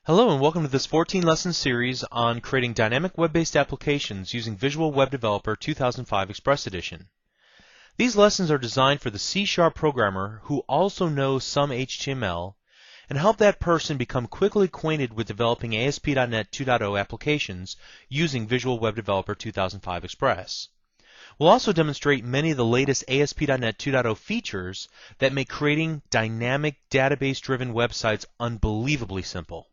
Hello and welcome to this 14-lesson series on creating dynamic web-based applications using Visual Web Developer 2005 Express Edition. These lessons are designed for the C# programmer who also knows some HTML and help that person become quickly acquainted with developing ASP.NET 2.0 applications using Visual Web Developer 2005 Express. We'll also demonstrate many of the latest ASP.NET 2.0 features that make creating dynamic database-driven websites unbelievably simple.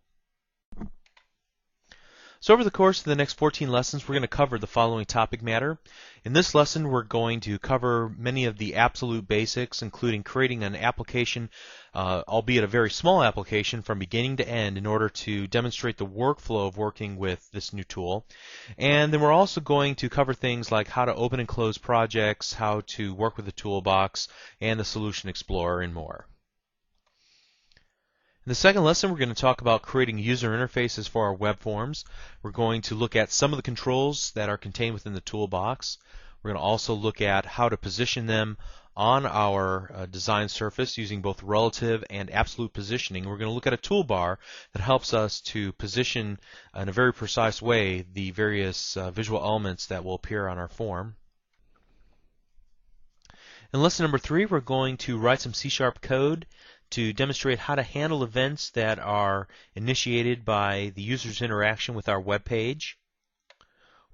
So over the course of the next 14 lessons, we're going to cover the following topic matter. In this lesson, we're going to cover many of the absolute basics, including creating an application, albeit a very small application, from beginning to end in order to demonstrate the workflow of working with this new tool. And then we're also going to cover things like how to open and close projects, how to work with the toolbox, and the Solution Explorer, and more. In the second lesson, we're going to talk about creating user interfaces for our web forms. We're going to look at some of the controls that are contained within the toolbox. We're going to also look at how to position them on our design surface using both relative and absolute positioning. We're going to look at a toolbar that helps us to position in a very precise way the various visual elements that will appear on our form. In lesson number 3, we're going to write some C# code to demonstrate how to handle events that are initiated by the user's interaction with our web page.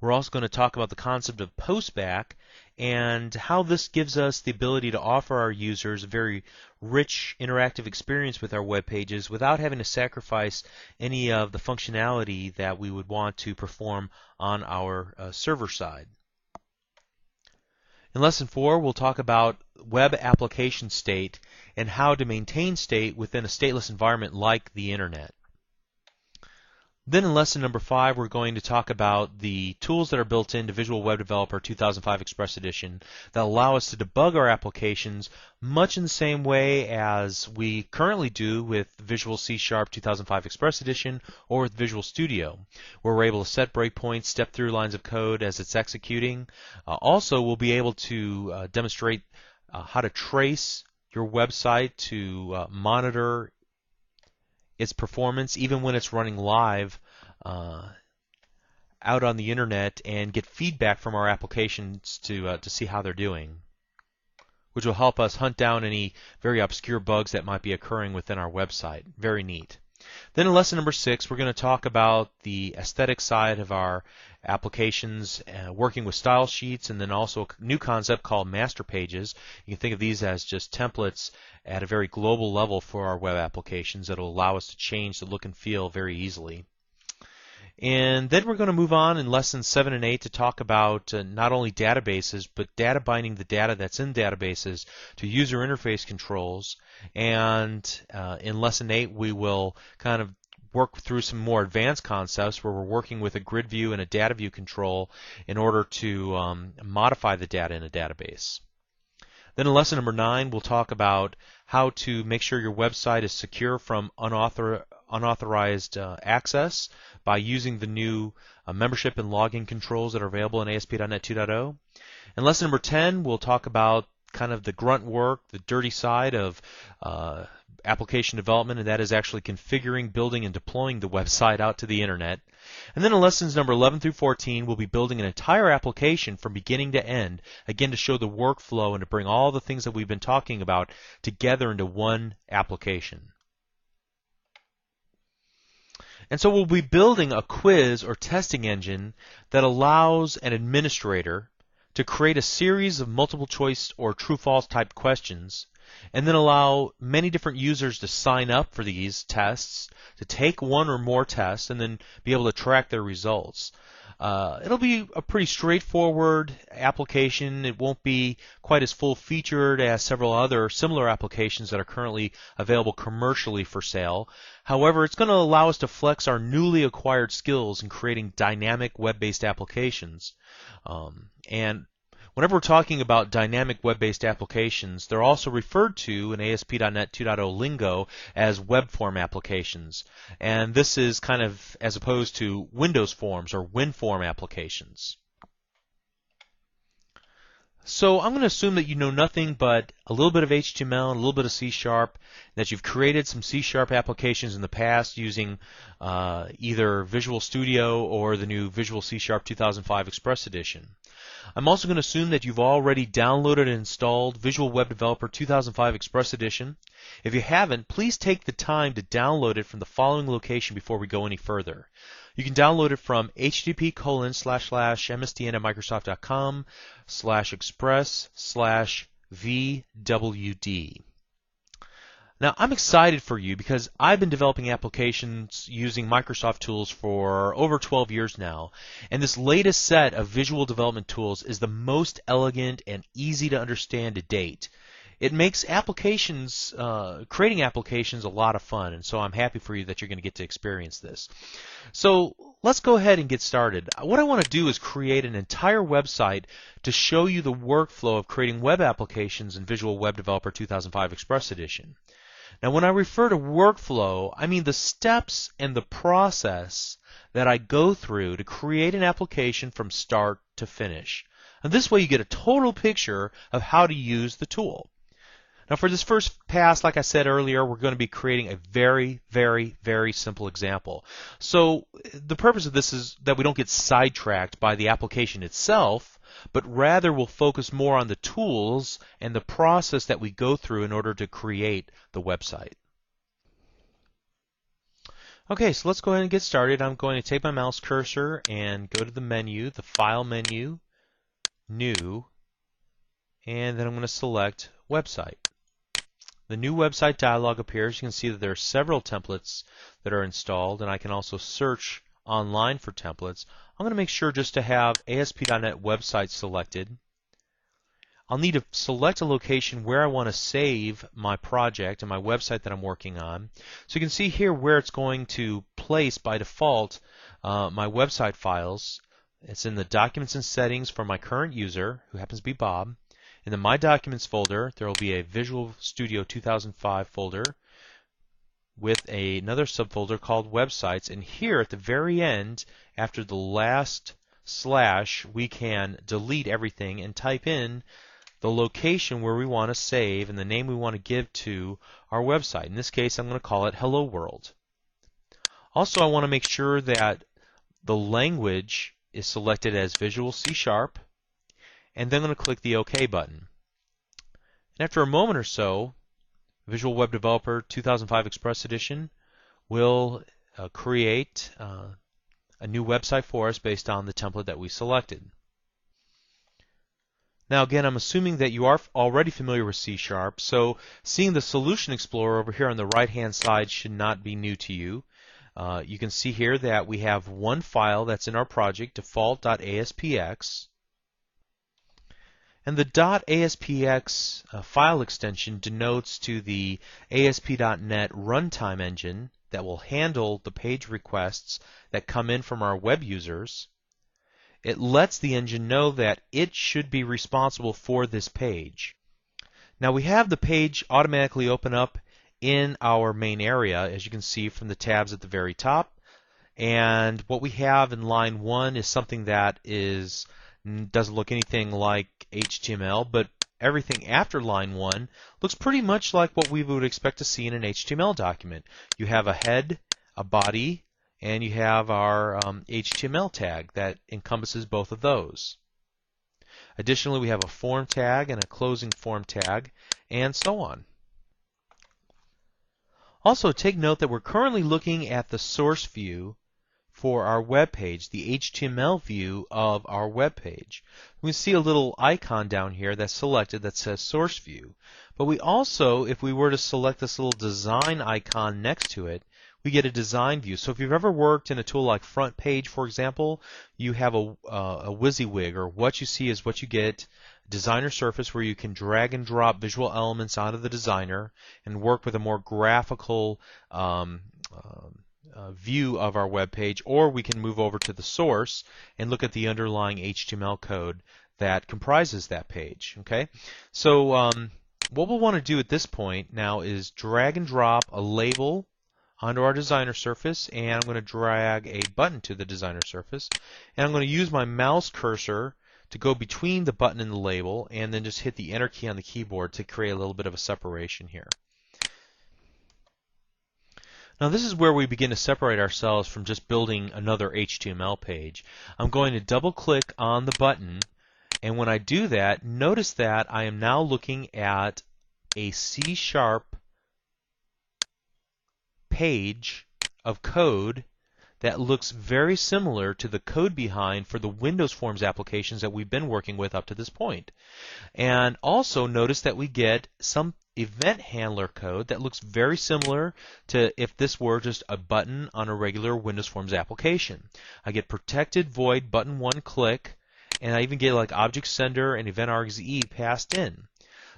We're also going to talk about the concept of postback and how this gives us the ability to offer our users a very rich interactive experience with our web pages without having to sacrifice any of the functionality that we would want to perform on our server side. In lesson 4, we'll talk about web application state and how to maintain state within a stateless environment like the internet. Then in lesson number 5, we're going to talk about the tools that are built into Visual Web Developer 2005 Express Edition that allow us to debug our applications much in the same way as we currently do with Visual C# 2005 Express Edition or with Visual Studio, where we're able to set breakpoints, step through lines of code as it's executing. Also, we'll be able to demonstrate how to trace your website to monitor its performance even when it's running live out on the internet and get feedback from our applications to see how they're doing, which will help us hunt down any very obscure bugs that might be occurring within our website. Very neat. Then in lesson number 6, we're going to talk about the aesthetic side of our applications, working with style sheets, and then also a new concept called master pages. You can think of these as just templates at a very global level for our web applications that will allow us to change the look and feel very easily. And then we're going to move on in lessons 7 and 8 to talk about not only databases, but data binding the data that's in databases to user interface controls. And in lesson 8, we will kind of work through some more advanced concepts where we're working with a grid view and a data view control in order to modify the data in a database. Then in lesson number 9, we'll talk about how to make sure your website is secure from unauthorized access by using the new membership and login controls that are available in ASP.NET 2.0. In lesson number 10, we'll talk about kind of the grunt work, the dirty side of application development, and that is actually configuring, building, and deploying the website out to the internet. And then in lessons number 11 through 14, we'll be building an entire application from beginning to end, again to show the workflow and to bring all the things that we've been talking about together into one application. And so we'll be building a quiz or testing engine that allows an administrator to create a series of multiple choice or true-false type questions and then allow many different users to sign up for these tests, to take one or more tests, and then be able to track their results. It'll be a pretty straightforward application. It won't be quite as full-featured as several other similar applications that are currently available commercially for sale. However, it's going to allow us to flex our newly acquired skills in creating dynamic web-based applications. And whenever we're talking about dynamic web-based applications, they're also referred to in ASP.NET 2.0 lingo as web form applications. And this is kind of as opposed to Windows forms or WinForm applications. So I'm going to assume that you know nothing but a little bit of HTML and a little bit of C#, that you've created some C# applications in the past using either Visual Studio or the new Visual C# 2005 Express Edition. I'm also going to assume that you've already downloaded and installed Visual Web Developer 2005 Express Edition. If you haven't, please take the time to download it from the following location before we go any further. You can download it from http://msdn@microsoft.com/express/VWD. Now, I'm excited for you because I've been developing applications using Microsoft tools for over 12 years now, and this latest set of visual development tools is the most elegant and easy to understand to date. It makes applications, creating applications, a lot of fun, and so I'm happy for you that you're going to get to experience this. So let's go ahead and get started. What I want to do is create an entire website to show you the workflow of creating web applications in Visual Web Developer 2005 Express Edition. Now, when I refer to workflow, I mean the steps and the process that I go through to create an application from start to finish. And this way you get a total picture of how to use the tool. Now, for this first pass, like I said earlier, we're going to be creating a very, very, very simple example. So the purpose of this is that we don't get sidetracked by the application itself, but rather we'll focus more on the tools and the process that we go through in order to create the website. Okay, so let's go ahead and get started. I'm going to take my mouse cursor and go to the menu, the File menu, New, and then I'm going to select Website. The new website dialog appears. You can see that there are several templates that are installed, and I can also search online for templates. I'm going to make sure just to have ASP.NET Website selected. I'll need to select a location where I want to save my project and my website that I'm working on. So you can see here where it's going to place by default my website files. It's in the Documents and Settings for my current user, who happens to be Bob. In the My Documents folder, there will be a Visual Studio 2005 folder with another subfolder called Websites. And here at the very end, after the last slash, we can delete everything and type in the location where we want to save and the name we want to give to our website. In this case, I'm going to call it Hello World. Also, I want to make sure that the language is selected as Visual C#, and then I'm going to click the OK button. And after a moment or so, Visual Web Developer 2005 Express Edition will create a new website for us based on the template that we selected. Now again, I'm assuming that you are already familiar with C#, so seeing the Solution Explorer over here on the right-hand side should not be new to you. You can see here that we have one file that's in our project, default.aspx. And the .aspx file extension denotes to the ASP.NET runtime engine that will handle the page requests that come in from our web users. It lets the engine know that it should be responsible for this page. Now we have the page automatically open up in our main area, as you can see from the tabs at the very top. And what we have in line 1 is something that doesn't look anything like HTML, but everything after line 1 looks pretty much like what we would expect to see in an HTML document. You have a head, a body, and you have our HTML tag that encompasses both of those. Additionally, we have a form tag and a closing form tag, and so on. Also, take note that we're currently looking at the source view for our web page, the HTML view of our web page. We see a little icon down here that's selected that says Source View. But we also, if we were to select this little design icon next to it, we get a design view. So if you've ever worked in a tool like Front Page, for example, you have a WYSIWYG, or what you see is what you get, designer surface where you can drag and drop visual elements onto the designer and work with a more graphical view of our web page, or we can move over to the source and look at the underlying HTML code that comprises that page. Okay, so what we'll want to do at this point now is drag and drop a label onto our designer surface, and I'm going to drag a button to the designer surface, and I'm going to use my mouse cursor to go between the button and the label, and then just hit the Enter key on the keyboard to create a little bit of a separation here. Now this is where we begin to separate ourselves from just building another HTML page. I'm going to double click on the button, and when I do that, notice that I am now looking at a C# page of code that looks very similar to the code behind for the Windows Forms applications that we've been working with up to this point. And also notice that we get some event handler code that looks very similar to if this were just a button on a regular Windows Forms application. I get protected void button one click, and I even get like object sender and event argxe passed in.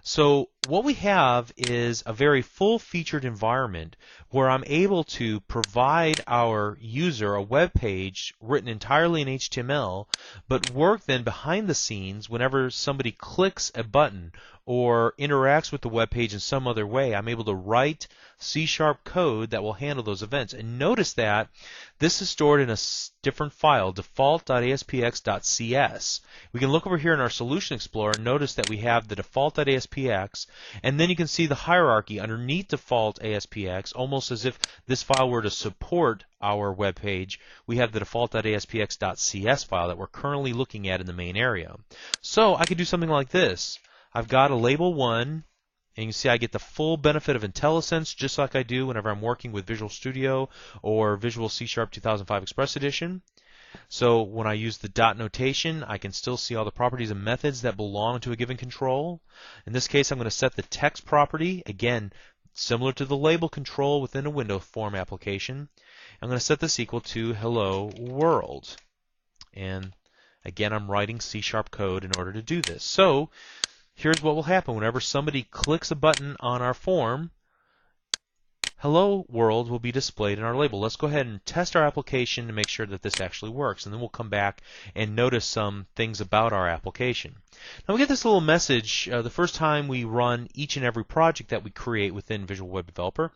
So what we have is a very full-featured environment where I'm able to provide our user a web page written entirely in HTML, but work then behind the scenes whenever somebody clicks a button or interacts with the web page in some other way. I'm able to write C# code that will handle those events. And notice that this is stored in a different file, default.aspx.cs. We can look over here in our Solution Explorer and notice that we have the default.aspx, and then you can see the hierarchy underneath default.aspx, almost as if this file were to support our web page. We have the default.aspx.cs file that we're currently looking at in the main area. So I could do something like this. I've got a label 1, and you can see I get the full benefit of IntelliSense just like I do whenever I'm working with Visual Studio or Visual C# 2005 Express Edition. So when I use the dot notation, I can still see all the properties and methods that belong to a given control. In this case, I'm going to set the text property, again, similar to the label control within a Windows Form application. I'm going to set this equal to hello world. And again, I'm writing C# code in order to do this. So here's what will happen whenever somebody clicks a button on our form. Hello World will be displayed in our label. Let's go ahead and test our application to make sure that this actually works, and then we'll come back and notice some things about our application. Now we get this little message the first time we run each and every project that we create within Visual Web Developer,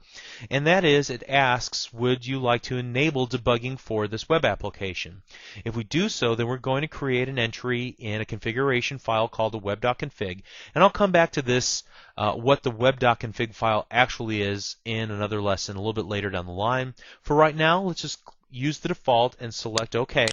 and that is it asks, would you like to enable debugging for this web application? If we do so, then we're going to create an entry in a configuration file called the web.config, and I'll come back to this what the web.config file actually is in another lesson a little bit later down the line. For right now, let's just use the default and select OK.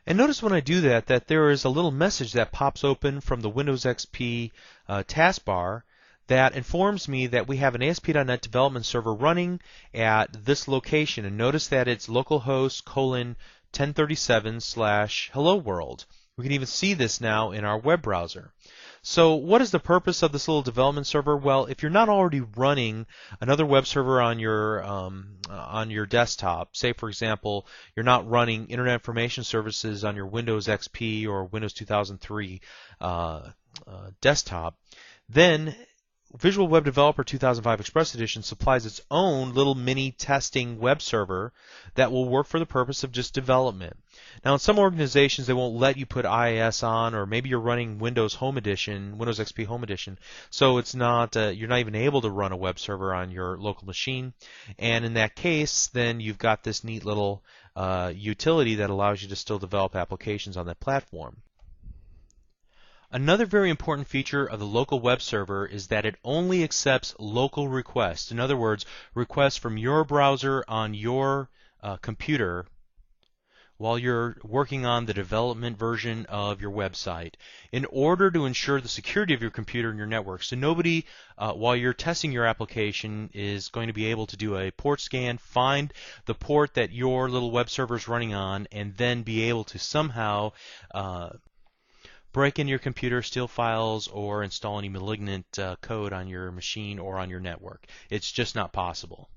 And notice when I do that there is a little message that pops open from the Windows XP taskbar that informs me that we have an ASP.NET development server running at this location. And notice that it's localhost :1037/hello world. We can even see this now in our web browser. So what is the purpose of this little development server? Well, if you're not already running another web server on your desktop, say for example, you're not running Internet Information Services on your Windows XP or Windows 2003 desktop, then Visual Web Developer 2005 Express Edition supplies its own little mini testing web server that will work for the purpose of just development. Now in some organizations they won't let you put IIS on, or maybe you're running Windows Home Edition, Windows XP Home Edition, so it's not you're not even able to run a web server on your local machine. And in that case, then you've got this neat little utility that allows you to still develop applications on that platform. Another very important feature of the local web server is that it only accepts local requests. In other words, requests from your browser on your computer while you're working on the development version of your website, in order to ensure the security of your computer and your network. So nobody, while you're testing your application, is going to be able to do a port scan, find the port that your little web server is running on, and then be able to somehow break into your computer, steal files, or install any malignant code on your machine or on your network. It's just not possible.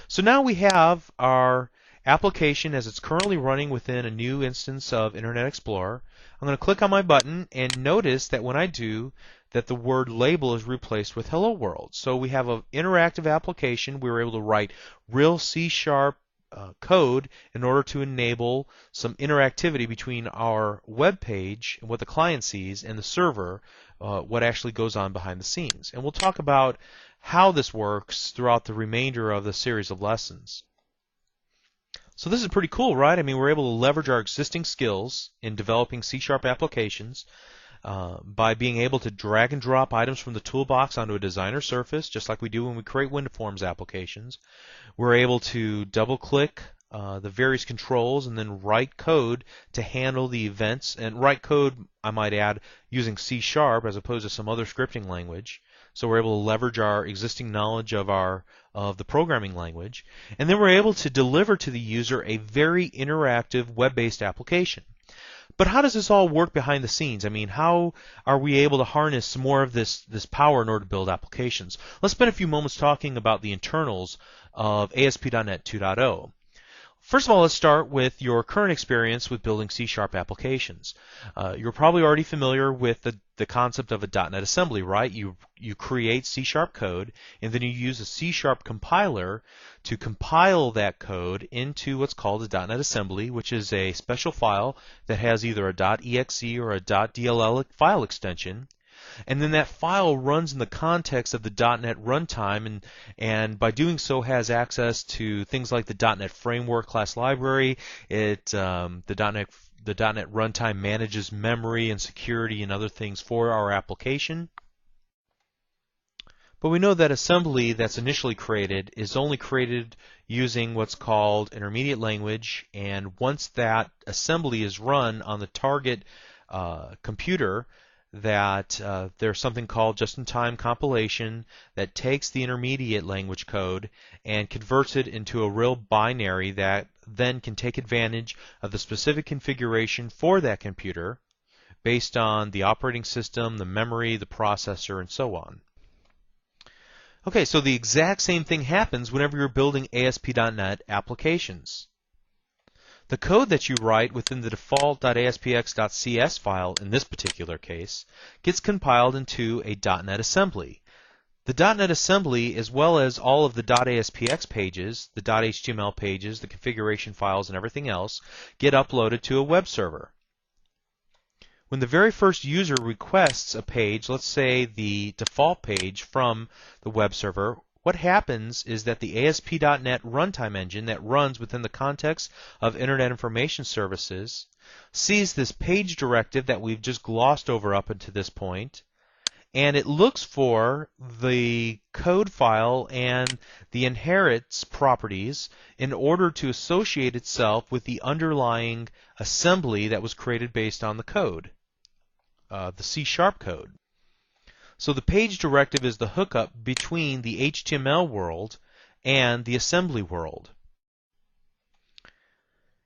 So now we have our application as it's currently running within a new instance of Internet Explorer. I'm going to click on my button and notice that when I do, that the word label is replaced with hello world. So we have an interactive application. We were able to write real C# code in order to enable some interactivity between our web page and what the client sees and the server, what actually goes on behind the scenes. And we'll talk about how this works throughout the remainder of the series of lessons. So this is pretty cool, right? I mean, we're able to leverage our existing skills in developing C# applications by being able to drag and drop items from the toolbox onto a designer surface, just like we do when we create WinForms applications. We're able to double-click the various controls and then write code to handle the events, and write code, I might add, using C# as opposed to some other scripting language. So we're able to leverage our existing knowledge of the programming language, and then we're able to deliver to the user a very interactive web-based application. But how does this all work behind the scenes? I mean, how are we able to harness some more of this power in order to build applications? Let's spend a few moments talking about the internals of ASP.NET 2.0. First of all, let's start with your current experience with building C# applications. You're probably already familiar with the concept of a .NET assembly, right? You create C# code, and then you use a C# compiler to compile that code into what's called a .NET assembly, which is a special file that has either a .exe or a .dll file extension. And then that file runs in the context of the .NET runtime, and by doing so has access to things like the .NET Framework class library. The .NET runtime manages memory and security and other things for our application. But we know that assembly that's initially created is only created using what's called intermediate language, and once that assembly is run on the target computer, that there's something called just-in-time compilation that takes the intermediate language code and converts it into a real binary that then can take advantage of the specific configuration for that computer based on the operating system, the memory, the processor, and so on. Okay, so the exact same thing happens whenever you're building ASP.NET applications. The code that you write within the default .aspx.cs file, in this particular case, gets compiled into a .NET assembly. The .NET assembly, as well as all of the .aspx pages, the .html pages, the configuration files, and everything else, get uploaded to a web server. When the very first user requests a page, let's say the default page from the web server, what happens is that the ASP.NET runtime engine that runs within the context of Internet Information Services sees this page directive that we've just glossed over up until this point, and it looks for the code file and the inherits properties in order to associate itself with the underlying assembly that was created based on the code, the C# code. So the page directive is the hookup between the HTML world and the assembly world.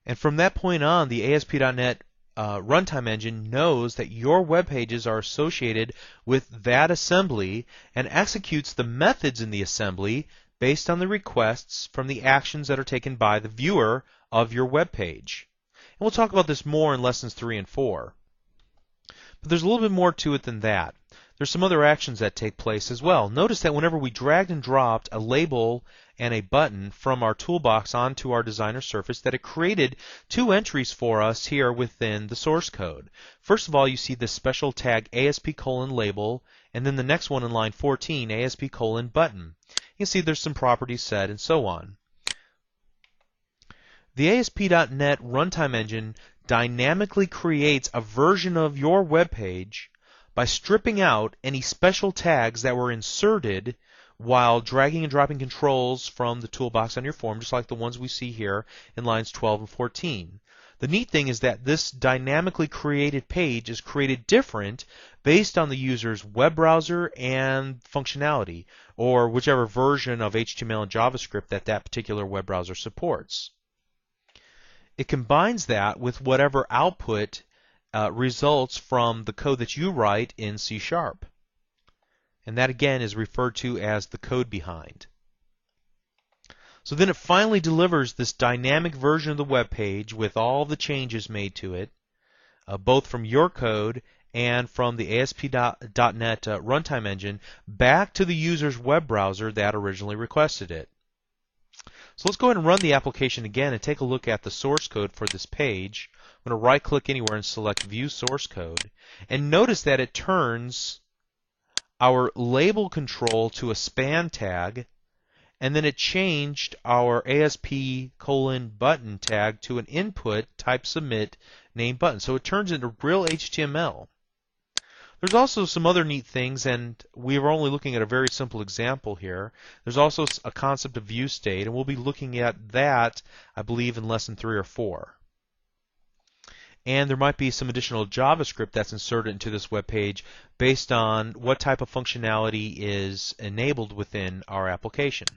And from that point on, the ASP.NET runtime engine knows that your web pages are associated with that assembly and executes the methods in the assembly based on the requests from the actions that are taken by the viewer of your web page. And we'll talk about this more in lessons 3 and 4. But there's a little bit more to it than that. There's some other actions that take place as well. Notice that whenever we dragged and dropped a label and a button from our toolbox onto our designer surface, that it created two entries for us here within the source code. First of all, you see this special tag ASP:label, and then the next one in line 14, ASP:button. You see there's some properties set and so on. The ASP.NET runtime engine dynamically creates a version of your web page by stripping out any special tags that were inserted while dragging and dropping controls from the toolbox on your form, just like the ones we see here in lines 12 and 14. The neat thing is that this dynamically created page is created different based on the user's web browser and functionality, or whichever version of HTML and JavaScript that that particular web browser supports. It combines that with whatever output results from the code that you write in C#. And that again is referred to as the code behind. So then it finally delivers this dynamic version of the web page with all the changes made to it, both from your code and from the ASP.NET runtime engine, back to the user's web browser that originally requested it. So let's go ahead and run the application again and take a look at the source code for this page. I'm going to right-click anywhere and select View Source Code. And notice that it turns our label control to a span tag, and then it changed our ASP:\button tag to an input type submit name button. So it turns into real HTML. There's also some other neat things, and we were only looking at a very simple example here. There's also a concept of view state, and we'll be looking at that, I believe, in lesson 3 or 4. And there might be some additional JavaScript that's inserted into this web page based on what type of functionality is enabled within our application.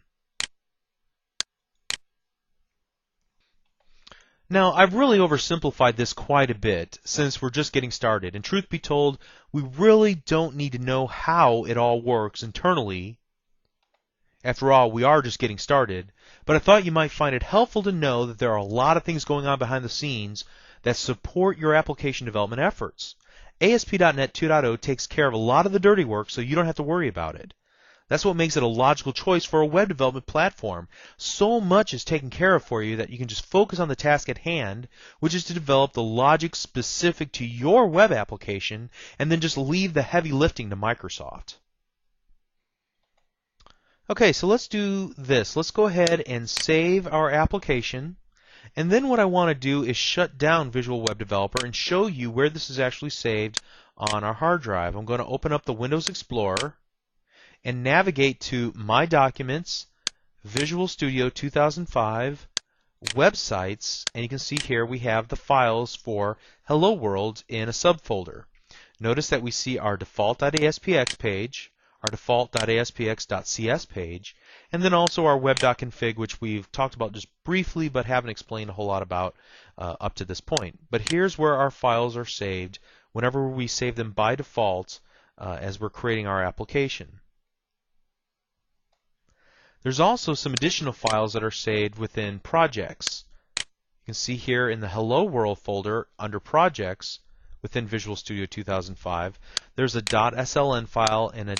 Now, I've really oversimplified this quite a bit since we're just getting started, and truth be told, we really don't need to know how it all works internally. After all, we are just getting started, but I thought you might find it helpful to know that there are a lot of things going on behind the scenes that support your application development efforts. ASP.NET 2.0 takes care of a lot of the dirty work, so you don't have to worry about it. That's what makes it a logical choice for a web development platform. So much is taken care of for you that you can just focus on the task at hand, which is to develop the logic specific to your web application, and then just leave the heavy lifting to Microsoft. Okay, so let's do this. Let's go ahead and save our application. And then what I want to do is shut down Visual Web Developer and show you where this is actually saved on our hard drive. I'm going to open up the Windows Explorer and navigate to My Documents, Visual Studio 2005, Websites, and you can see here we have the files for Hello World in a subfolder. Notice that we see our default.aspx page, our default.aspx.cs page, and then also our web.config, which we've talked about just briefly but haven't explained a whole lot about up to this point. But here's where our files are saved whenever we save them by default as we're creating our application. There's also some additional files that are saved within projects. You can see here in the Hello World folder under projects within Visual Studio 2005, there's a .sln file and a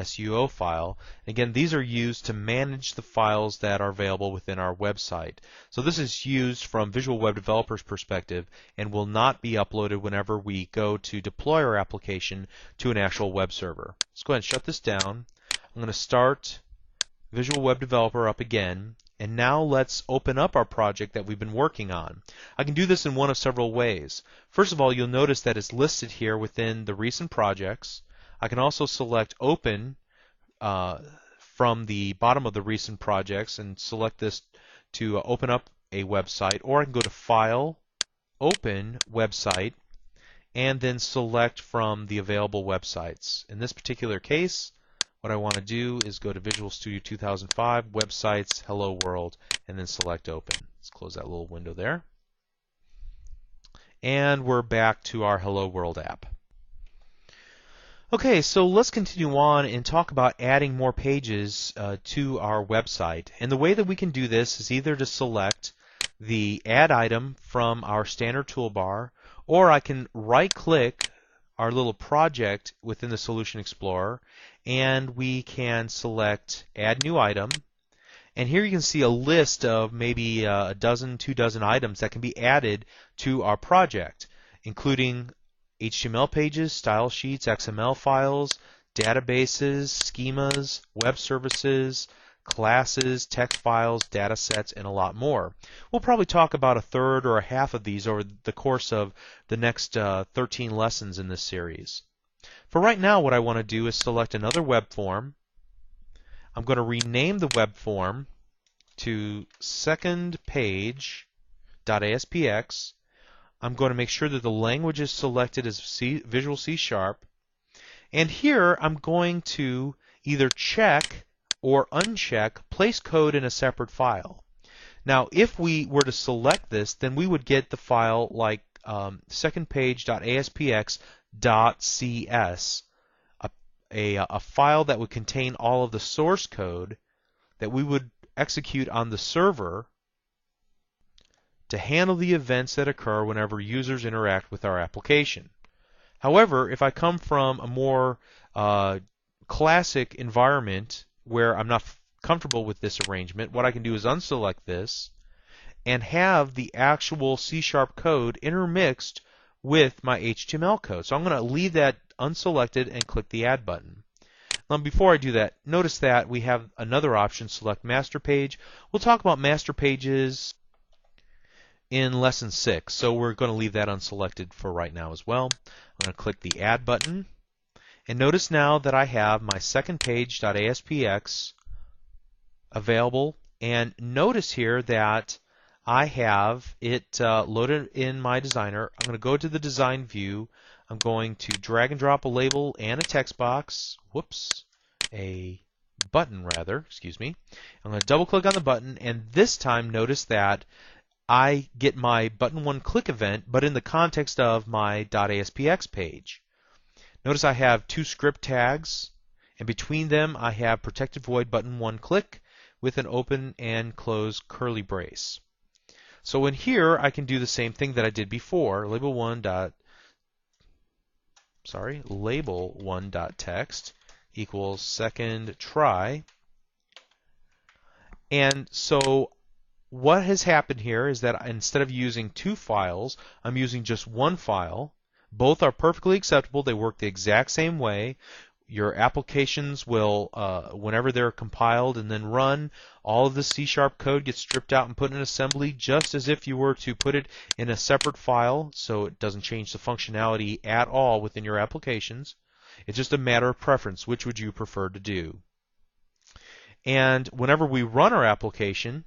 .suo file. Again, these are used to manage the files that are available within our website. So this is used from Visual Web Developer's perspective and will not be uploaded whenever we go to deploy our application to an actual web server. Let's go ahead and shut this down. I'm going to start Visual Web Developer up again, and now let's open up our project that we've been working on. I can do this in one of several ways. First of all, you'll notice that it's listed here within the recent projects. I can also select Open from the bottom of the recent projects and select this to open up a website, or I can go to File, Open, Website, and then select from the available websites. In this particular case, what I want to do is go to Visual Studio 2005, Websites, Hello World, and then select Open. Let's close that little window there. And we're back to our Hello World app. Okay, so let's continue on and talk about adding more pages to our website. And the way that we can do this is either to select the Add item from our standard toolbar, or I can right-click our little project within the Solution Explorer, and we can select Add New Item. And here you can see a list of maybe a dozen, 2 dozen items that can be added to our project, including HTML pages, style sheets, XML files, databases, schemas, web services, classes, text files, data sets, and a lot more. We'll probably talk about a third or a half of these over the course of the next 13 lessons in this series. For right now, what I want to do is select another web form. I'm going to rename the web form to secondpage.aspx. I'm going to make sure that the language is selected as Visual C#. And here I'm going to either check or uncheck place code in a separate file. Now, if we were to select this, then we would get the file like secondpage.aspx.cs, a file that would contain all of the source code that we would execute on the server to handle the events that occur whenever users interact with our application. However, if I come from a more classic environment where I'm not comfortable with this arrangement, what I can do is unselect this and have the actual C# code intermixed with my HTML code. So I'm going to leave that unselected and click the Add button. Now, before I do that, notice that we have another option, select master page. We'll talk about master pages in lesson 6, so we're going to leave that unselected for right now as well. I'm going to click the add button, and notice now that I have my second page.aspx available, and notice here that I have it loaded in my designer. I'm going to go to the design view. I'm going to drag and drop a label and a text box. Whoops, a button rather, excuse me. I'm going to double click on the button, and this time notice that I get my button one click event, but in the context of my .aspx page. Notice I have two script tags, and between them I have protected void button one click with an open and close curly brace. So in here I can do the same thing that I did before. Label one text equals second try. And so what has happened here is that instead of using two files, I'm using just one file. Both are perfectly acceptable. They work the exact same way. Your applications will, whenever they're compiled and then run, all of the C# code gets stripped out and put in assembly just as if you were to put it in a separate file, so it doesn't change the functionality at all within your applications. It's just a matter of preference. Which would you prefer to do? And whenever we run our application,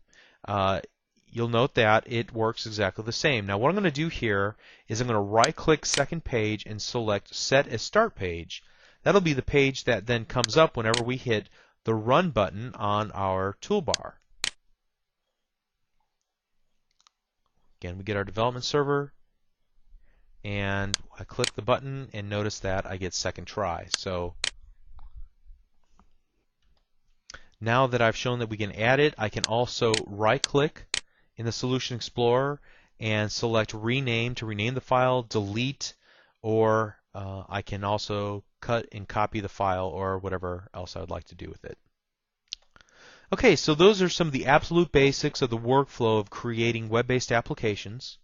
you'll note that it works exactly the same. Now what I'm going to do here is I'm going to right-click second page and select Set as Start Page. That'll be the page that then comes up whenever we hit the Run button on our toolbar. Again, we get our development server, and I click the button and notice that I get second try. So now that I've shown that we can add it, I can also right-click in the Solution Explorer and select Rename to rename the file, delete, or I can also cut and copy the file or whatever else I would like to do with it. Okay, so those are some of the absolute basics of the workflow of creating web-based applications.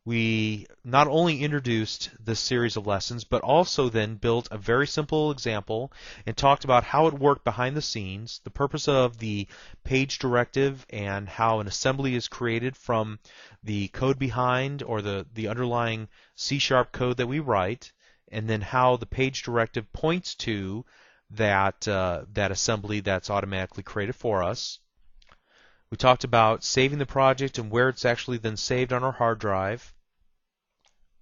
We not only introduced this series of lessons, but also then built a very simple example and talked about how it worked behind the scenes, the purpose of the page directive, and how an assembly is created from the code behind or the underlying C# code that we write, and then how the page directive points to that assembly that's automatically created for us. We talked about saving the project and where it's actually then saved on our hard drive.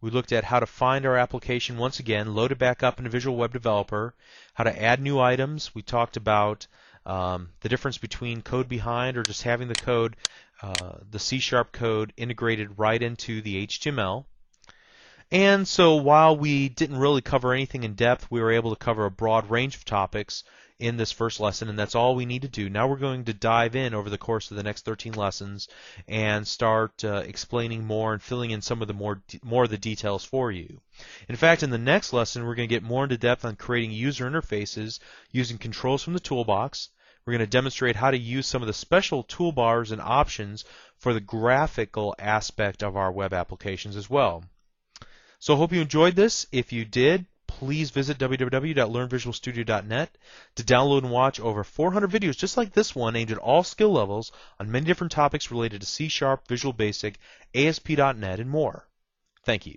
We looked at how to find our application once again, load it back up in a Visual Web Developer, how to add new items. We talked about the difference between code behind or just having the code, the C# code integrated right into the HTML. And so while we didn't really cover anything in depth, we were able to cover a broad range of topics in this first lesson, and that's all we need to do. Now we're going to dive in over the course of the next 13 lessons and start explaining more and filling in some of the more of the details for you. In fact, in the next lesson, we're going to get more into depth on creating user interfaces using controls from the toolbox. We're going to demonstrate how to use some of the special toolbars and options for the graphical aspect of our web applications as well. So I hope you enjoyed this. If you did, please visit www.learnvisualstudio.net to download and watch over 400 videos just like this one aimed at all skill levels on many different topics related to C#, Visual Basic, ASP.NET, and more. Thank you.